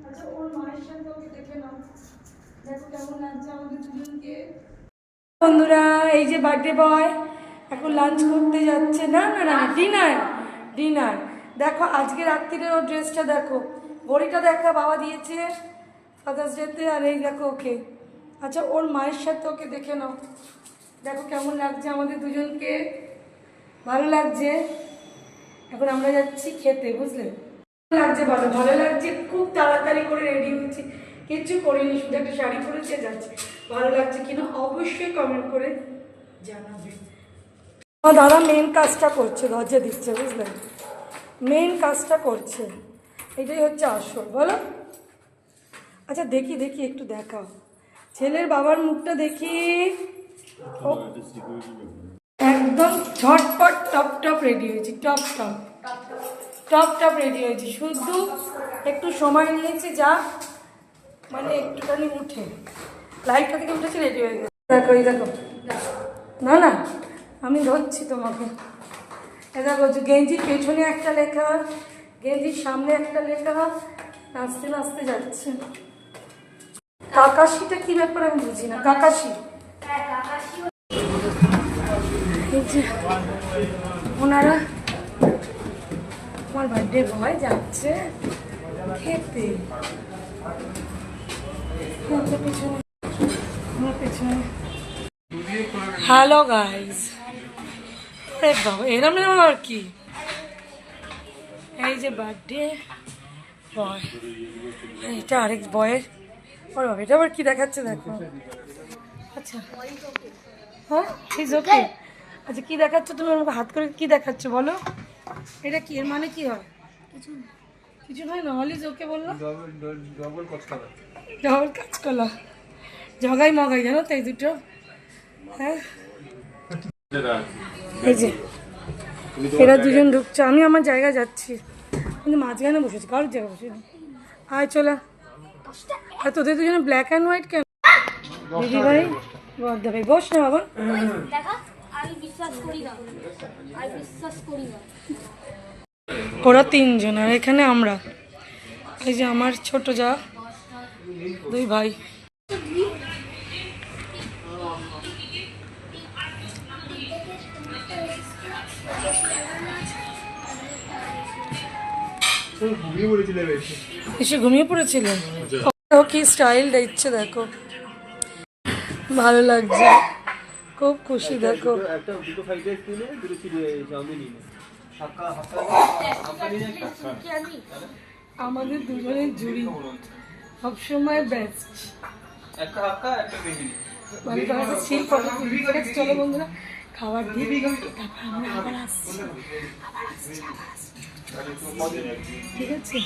আচ্ছা ওর মায়ের সাথে ওকে দেখে নাও, দেখো কেমন লাগছে আমাদের দুজনকে। বন্ধুরা এই যে বার্থডে বয় এখন লাঞ্চ করতে যাচ্ছে। না না না ডিনার ডিনার। দেখো আজকে রাত্রিরের ওর ড্রেসটা দেখো, ঘড়িটা দেখা বাবা দিয়েছে ফাদার্স ডেতে। আর এই দেখো ওকে, আচ্ছা ওর মায়ের সাথে ওকে দেখে নাও, দেখো কেমন লাগছে আমাদের দুজনকে। ভালো লাগছে। এখন আমরা যাচ্ছি খেতে, বুঝলে? লাগছে ভালো, ভালো লাগছে। খুব তাড়াতাড়ি করে রেডি হয়েছি, কিচ্ছু করিনি, শুধু একটা শাড়ি পরেছে যাচ্ছে। ভালো লাগছে কিনা অবশ্যই কমেন্ট করে জানাবে। আমার দাদা মেন কাজটা করছে, দরজা দিচ্ছে, বুঝলেন? মেন কাজটা করছে, এটাই হচ্ছে আসল। বলো আচ্ছা দেখি দেখি একটু দেখাও ছেলের বাবার মুখটা দেখি। একদম ঝটপট টপ টপ রেডি হয়েছি, top top top top ready হয়েছি। শুধু একটু সময় নিয়েছি, যা মানে একটুখানি উঠে লাইটটা থেকে উঠেছি, রেডি হয়ে গেছে। দেখো এই দেখো, না না আমি ধরছি তোমাকে। এ দেখো গেঞ্জির পেছনে একটা লেখা, গেঞ্জির সামনে একটা লেখা, নাচতে নাচতে যাচ্ছে। কাকাশিটা কি ব্যাপার আমি বুঝি না। কাকাশি এই যে ওনারা আমার বার্থডে বয় যাচ্ছে খেতে। হ্যালো গাইজ, বাবা এরম এরম আর কি। এই যে বার্থডে বয়, এটা আরেক বয়ের। ওর বাবা এটা আবার কি দেখাচ্ছে দেখো। আচ্ছা হ্যাঁ ইজ ওকে। আচ্ছা কি দেখাচ্ছ তুমি আমাকে হাত করে, কি দেখাচ্ছ বলো? এটা কি, এর মানে কি হয়? কিছু নয় না, অল ইজ ওকে বললো। ডবল কাঁচকলা জগাই মগাই, জানো তো এই দুটো। হ্যাঁ এই যে এরা দুজন ঢুকছে, আমি আমার জায়গা যাচ্ছি, কিন্তু মাঝখানে বসেছি, কারোর জায়গা বসে। আয় চলা। আর তোদের দুজনে ব্ল্যাক অ্যান্ড হোয়াইট কেন? দিদি ভাই বর্দা ভাই বস না বাবা। ওরা তিনজন আর এখানে আমরা। এই যে আমার ছোট যা, দুই ভাই। এসে ঘুমিয়ে পড়েছিলেন? কি স্টাইল দিচ্ছে দেখো, ভালো লাগছে, খুব খুশি। দেখো আমাদের দুজনের জুড়ি সবসময় বেস্ট। মানে চলো বন্ধুরা খাবার দিয়ে তারপর আমরা আবার আসছি, ঠিক আছে?